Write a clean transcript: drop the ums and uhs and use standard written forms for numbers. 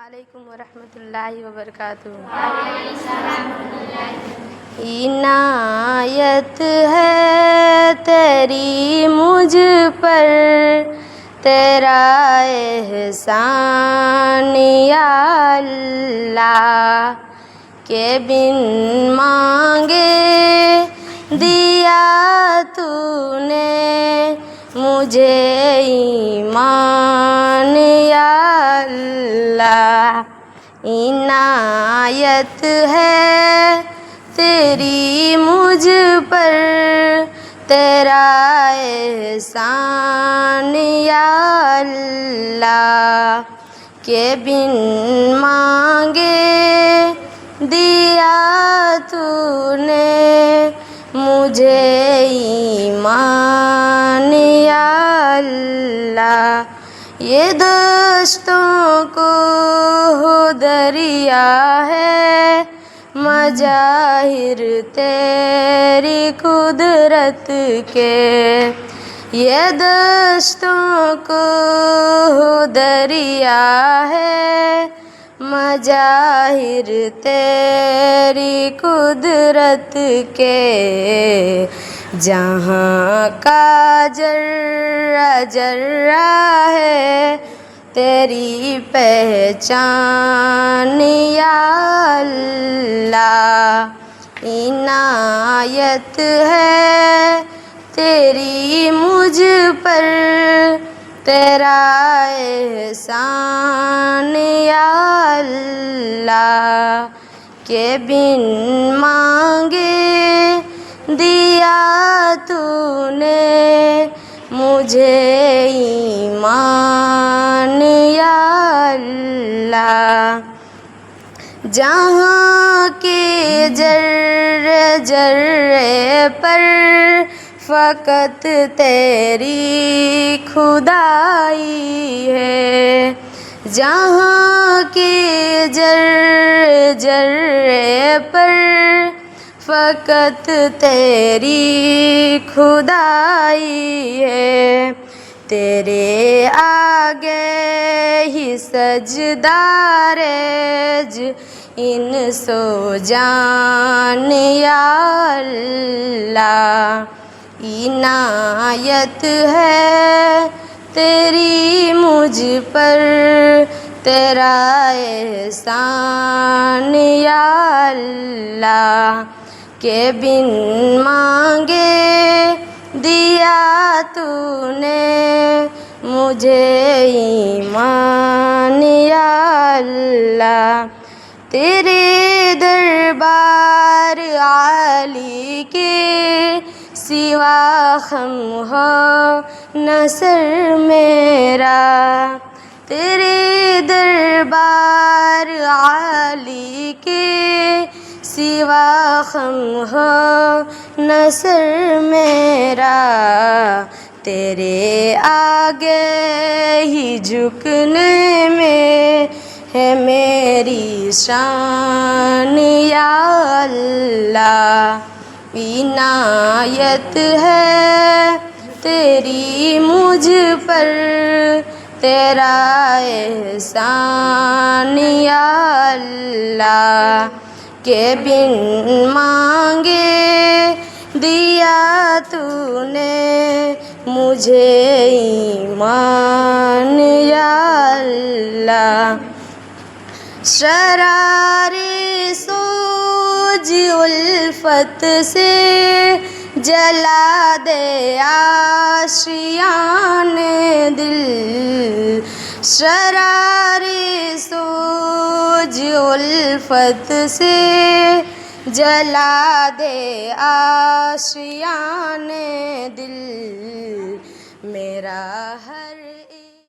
علیکم ورحمۃ اللہ وبرکاتہ۔ عنایت ہے تیری مجھ پر، تیرا احسان یا اللہ، کہ بن مانگے دیا تو نے مجھے ایمان یا اللہ۔ عنایت ہے تیری مجھ پر، تیرا احسان یا اللہ، کہ بن مانگے دیا تو نے مجھے ایمان یا اللہ۔ یہ دشتوں کو دریا ہے مظاہر تیری قدرت کے، یہ دشتوں کو دریا ہے مظاہر تیری قدرت کے، جہاں کا ذرہ ذرہ ہے تیری پہچان یا اللہ۔ عنایت ہے تیری مجھ پر، تیرا احسان یا اللہ، کہ بن مانگے دیا تو نے مجھے ایمان یا اللہ۔ جہاں کے ذرے ذرے پر فقط تیری خدائی ہے، جہاں کے ذرے ذرے پر فقط تیری خدائی ہے، تیرے آگے ہی سجدہ ریز انس و جان یا اللہ۔ عنایت ہے تیری مجھ پر، تیرا احسان یا اللہ، کہ بن مانگے دیا تو نے مجھے ایمان یا اللہ۔ تیرے دربار عالی کے سوا خم ہو نہ سر میرا، تیرے دربار عالی کے سوا خم ہو نہ سر میرا، تیرے آگے ہی جھکنے میں ہے میری شان یا اللہ۔ عنایت ہے تیری مجھ پر، تیرا احسان یا اللہ، کہ بن مانگے دیا تو نے مجھے ایمان یا اللہ۔ شرار سوج الفت سے جلا دے آشیان دل، شرار سوج الفت سے جلا دے آشیان دل، میرا ہے